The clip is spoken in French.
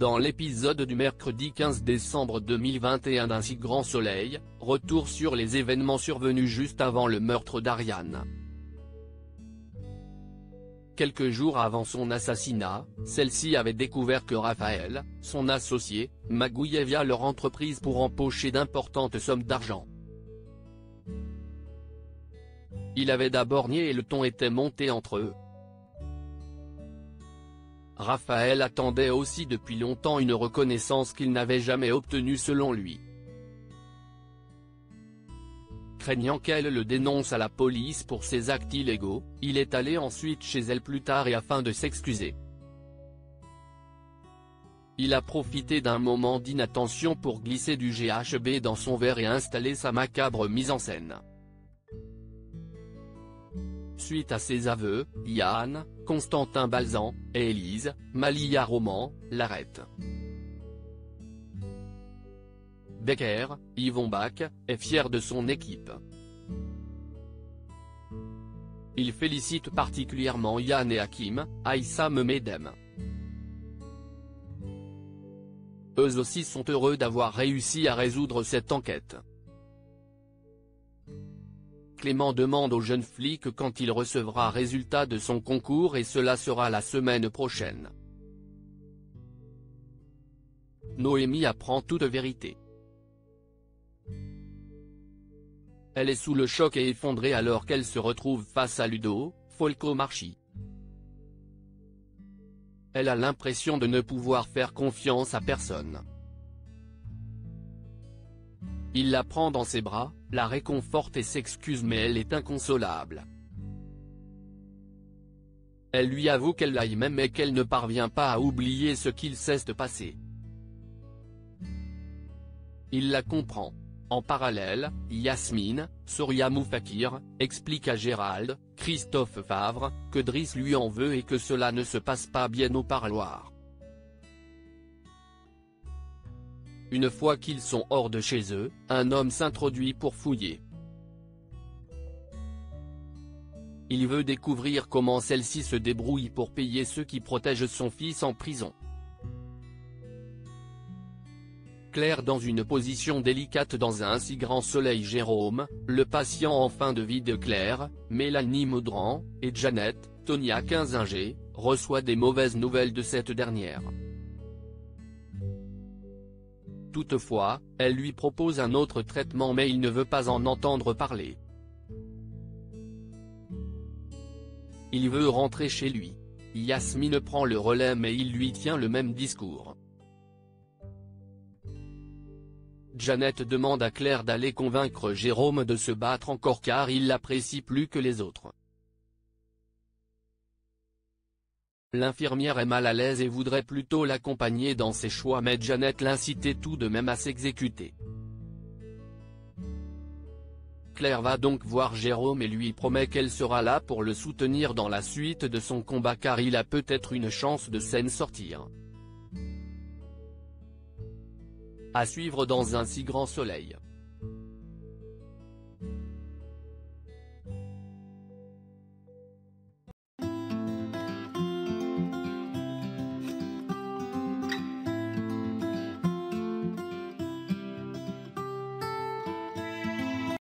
Dans l'épisode du mercredi 15 décembre 2021 d'Un si grand soleil, retour sur les événements survenus juste avant le meurtre d'Ariane. Quelques jours avant son assassinat, celle-ci avait découvert que Raphaël, son associé, magouillait via leur entreprise pour empocher d'importantes sommes d'argent. Il avait d'abord nié et le ton était monté entre eux. Raphaël attendait aussi depuis longtemps une reconnaissance qu'il n'avait jamais obtenue selon lui. Craignant qu'elle le dénonce à la police pour ses actes illégaux, il est allé ensuite chez elle plus tard et afin de s'excuser. Il a profité d'un moment d'inattention pour glisser du GHB dans son verre et installer sa macabre mise en scène. Suite à ses aveux, Yann, Constantin Balzan, et Élise, Malia Roman, l'arrêtent. Becker, Yvon Bach, est fier de son équipe. Il félicite particulièrement Yann et Hakim, Aïssam Medem. Eux aussi sont heureux d'avoir réussi à résoudre cette enquête. Clément demande au jeune flic quand il recevra résultat de son concours et cela sera la semaine prochaine. Noémie apprend toute vérité. Elle est sous le choc et effondrée alors qu'elle se retrouve face à Ludo, Folco-Marchi. Elle a l'impression de ne pouvoir faire confiance à personne. Il la prend dans ses bras, la réconforte et s'excuse mais elle est inconsolable. Elle lui avoue qu'elle l'aime mais qu'elle ne parvient pas à oublier ce qu'il s'est passé. Il la comprend. En parallèle, Yasmine, Soria Moufakir, explique à Gérald, Christophe Favre, que Driss lui en veut et que cela ne se passe pas bien au parloir. Une fois qu'ils sont hors de chez eux, un homme s'introduit pour fouiller. Il veut découvrir comment celle-ci se débrouille pour payer ceux qui protègent son fils en prison. Claire dans une position délicate dans Un si grand soleil. Jérôme, le patient en fin de vie de Claire, Mélanie Maudran, et Janet, Tonia Kinzinger, reçoit des mauvaises nouvelles de cette dernière. Toutefois, elle lui propose un autre traitement mais il ne veut pas en entendre parler. Il veut rentrer chez lui. Yasmine prend le relais mais il lui tient le même discours. Janet demande à Claire d'aller convaincre Jérôme de se battre encore car il l'apprécie plus que les autres. L'infirmière est mal à l'aise et voudrait plutôt l'accompagner dans ses choix mais Janet l'incitait tout de même à s'exécuter. Claire va donc voir Jérôme et lui promet qu'elle sera là pour le soutenir dans la suite de son combat car il a peut-être une chance de s'en sortir. À suivre dans Un si grand soleil.